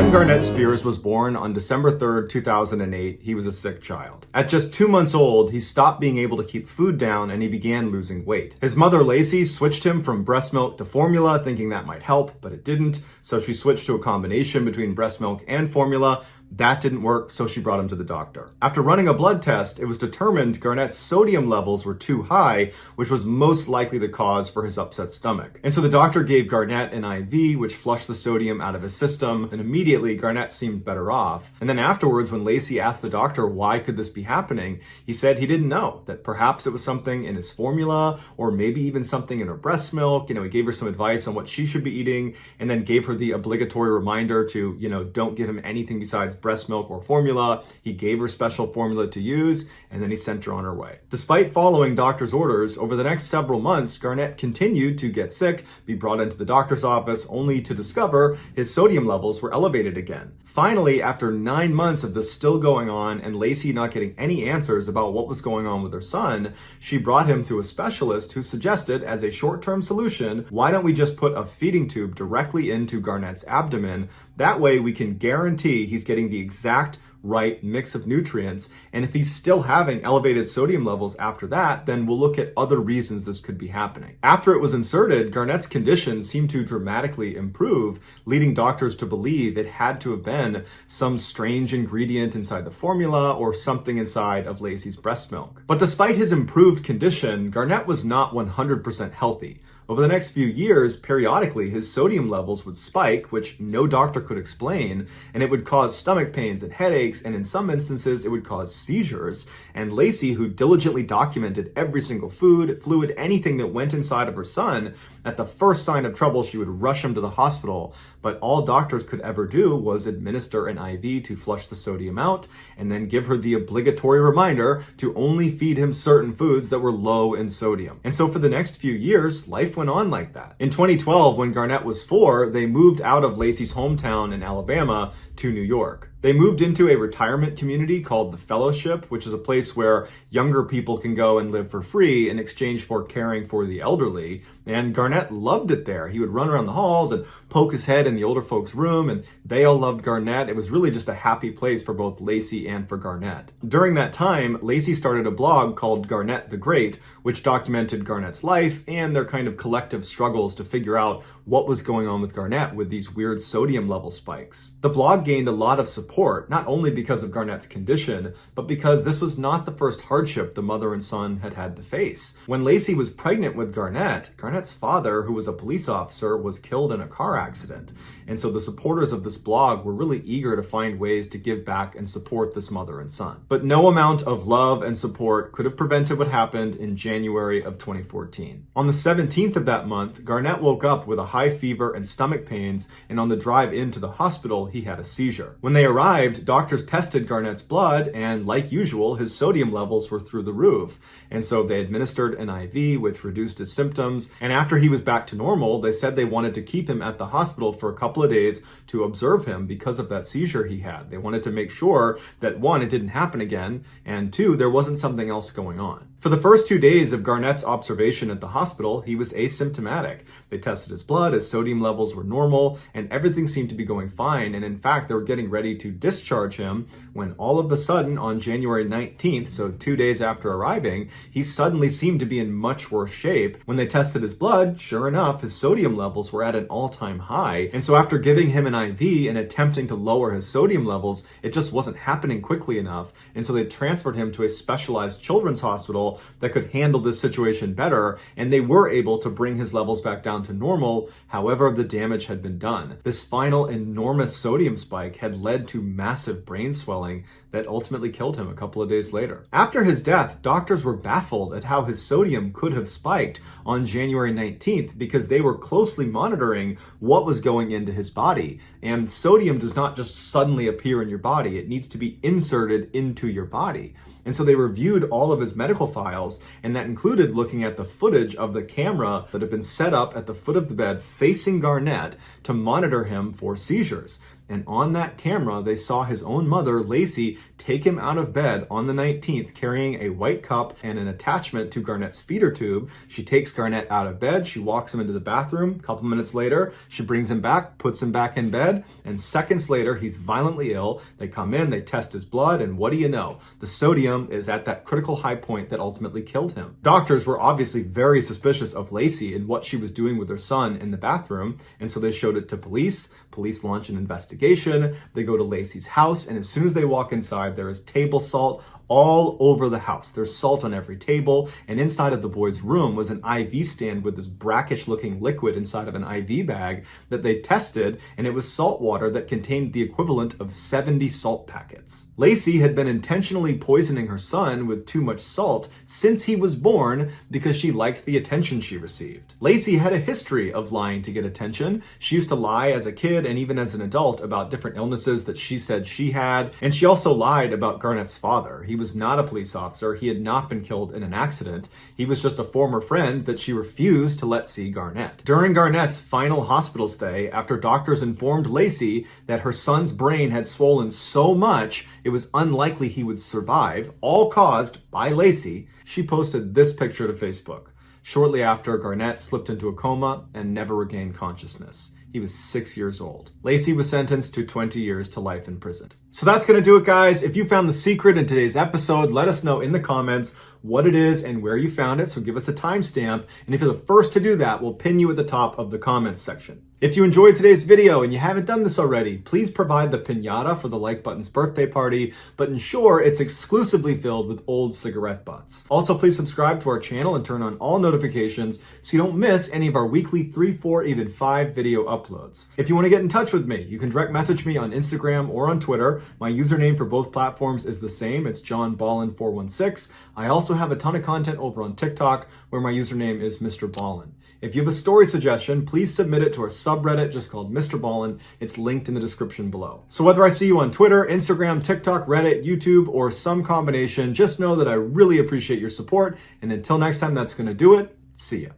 When Garnett Spears was born on December 3rd, 2008, he was a sick child. At just 2 months old, he stopped being able to keep food down and he began losing weight. His mother, Lacey, switched him from breast milk to formula, thinking that might help, but it didn't. So she switched to a combination between breast milk and formula. That didn't work, so she brought him to the doctor. After running a blood test, it was determined Garnett's sodium levels were too high, which was most likely the cause for his upset stomach. And so the doctor gave Garnett an IV, which flushed the sodium out of his system, and immediately Garnett seemed better off. And then afterwards, when Lacey asked the doctor why could this be happening, he said he didn't know, that perhaps it was something in his formula, or maybe even something in her breast milk. He gave her some advice on what she should be eating, and then gave her the obligatory reminder to, don't give him anything besides breast milk or formula. He gave her special formula to use, and then he sent her on her way. Despite following doctor's orders, over the next several months, Garnett continued to get sick, be brought into the doctor's office, only to discover his sodium levels were elevated again. Finally, after 9 months of this still going on and Lacey not getting any answers about what was going on with her son, she brought him to a specialist who suggested, as a short-term solution, why don't we just put a feeding tube directly into Garnett's abdomen? That way we can guarantee he's getting the exact right mix of nutrients, and if he's still having elevated sodium levels after that, then we'll look at other reasons this could be happening. After it was inserted, Garnett's condition seemed to dramatically improve, leading doctors to believe it had to have been some strange ingredient inside the formula or something inside of Lacey's breast milk. But despite his improved condition, Garnett was not 100% healthy. Over the next few years, periodically, his sodium levels would spike, which no doctor could explain, and it would cause stomach pains and headaches, and in some instances, it would cause seizures. And Lacey, who diligently documented every single food, fluid, anything that went inside of her son, at the first sign of trouble, she would rush him to the hospital. But all doctors could ever do was administer an IV to flush the sodium out, and then give her the obligatory reminder to only feed him certain foods that were low in sodium. And so for the next few years, life went on like that. In 2012, when Garnett was 4, they moved out of Lacey's hometown in Alabama to New York. They moved into a retirement community called the Fellowship, which is a place where younger people can go and live for free in exchange for caring for the elderly. And Garnett loved it there. He would run around the halls and poke his head in the older folks' room, and they all loved Garnett. It was really just a happy place for both Lacey and for Garnett. During that time, Lacey started a blog called Garnett the Great, which documented Garnett's life and their kind of collective struggles to figure out what was going on with Garnett with these weird sodium level spikes. The blog gained a lot of support, not only because of Garnett's condition, but because this was not the first hardship the mother and son had had to face. When Lacey was pregnant with Garnett's father, who was a police officer, was killed in a car accident. And so the supporters of this blog were really eager to find ways to give back and support this mother and son. But no amount of love and support could have prevented what happened in January of 2014. On the 17th of that month, Garnett woke up with a high fever and stomach pains, and on the drive into the hospital, he had a seizure. When they arrived, doctors tested Garnett's blood, and like usual, his sodium levels were through the roof. And so they administered an IV, which reduced his symptoms. And after he was back to normal, they said they wanted to keep him at the hospital for a couple of days to observe him because of that seizure he had. They wanted to make sure that, 1, it didn't happen again, and 2, there wasn't something else going on. For the first 2 days of Garnett's observation at the hospital, he was asymptomatic. They tested his blood, his sodium levels were normal, and everything seemed to be going fine. And in fact, they were getting ready to discharge him when all of a sudden on January 19th, so 2 days after arriving, he suddenly seemed to be in much worse shape. When they tested his blood, sure enough, his sodium levels were at an all-time high. And so after giving him an IV and attempting to lower his sodium levels, it just wasn't happening quickly enough. And so they transferred him to a specialized children's hospital that could handle this situation better, and they were able to bring his levels back down to normal. However, the damage had been done. This final enormous sodium spike had led to massive brain swelling that ultimately killed him a couple of days later. After his death, doctors were baffled at how his sodium could have spiked on January 19th because they were closely monitoring what was going into his body. And sodium does not just suddenly appear in your body. It needs to be inserted into your body. And so they reviewed all of his medical files, and that included looking at the footage of the camera that had been set up at the foot of the bed facing Garnett to monitor him for seizures. and on that camera, they saw his own mother, Lacey, take him out of bed on the 19th, carrying a white cup and an attachment to Garnett's feeder tube. She takes Garnett out of bed, she walks him into the bathroom. A couple minutes later, she brings him back, puts him back in bed, and seconds later, he's violently ill. They come in, they test his blood, and what do you know? The sodium is at that critical high point that ultimately killed him. Doctors were obviously very suspicious of Lacey and what she was doing with her son in the bathroom, and so they showed it to police. Police launch an investigation. They go to Lacey's house, and as soon as they walk inside, there is table salt all over the house. There's salt on every table, and inside of the boy's room was an IV stand with this brackish looking liquid inside of an IV bag that they tested, and it was salt water that contained the equivalent of 70 salt packets. Lacey had been intentionally poisoning her son with too much salt since he was born because she liked the attention she received. Lacey had a history of lying to get attention. She used to lie as a kid and even as an adult about different illnesses that she said she had, and she also lied about Garnett's father. He was not a police officer. He had not been killed in an accident. He was just a former friend that she refused to let see Garnett. During Garnett's final hospital stay, after doctors informed Lacey that her son's brain had swollen so much it was unlikely he would survive, all caused by Lacey, she posted this picture to Facebook. Shortly after, Garnett slipped into a coma and never regained consciousness. He was 6 years old. Lacey was sentenced to 20 years to life in prison. So that's going to do it, guys. If you found the secret in today's episode, let us know in the comments what it is and where you found it. So give us the timestamp. And if you're the first to do that, we'll pin you at the top of the comments section. If you enjoyed today's video and you haven't done this already, please provide the piñata for the like button's birthday party, but ensure it's exclusively filled with old cigarette butts. Also, please subscribe to our channel and turn on all notifications so you don't miss any of our weekly 3, 4, even 5 video uploads. If you want to get in touch with me, you can direct message me on Instagram or on Twitter. My username for both platforms is the same. It's JohnBallin416. I also have a ton of content over on TikTok where my username is Mr. Ballin. If you have a story suggestion, please submit it to our subreddit just called Mr. Ballin. It's linked in the description below. So whether I see you on Twitter, Instagram, TikTok, Reddit, YouTube, or some combination, just know that I really appreciate your support. And until next time, that's going to do it. See ya.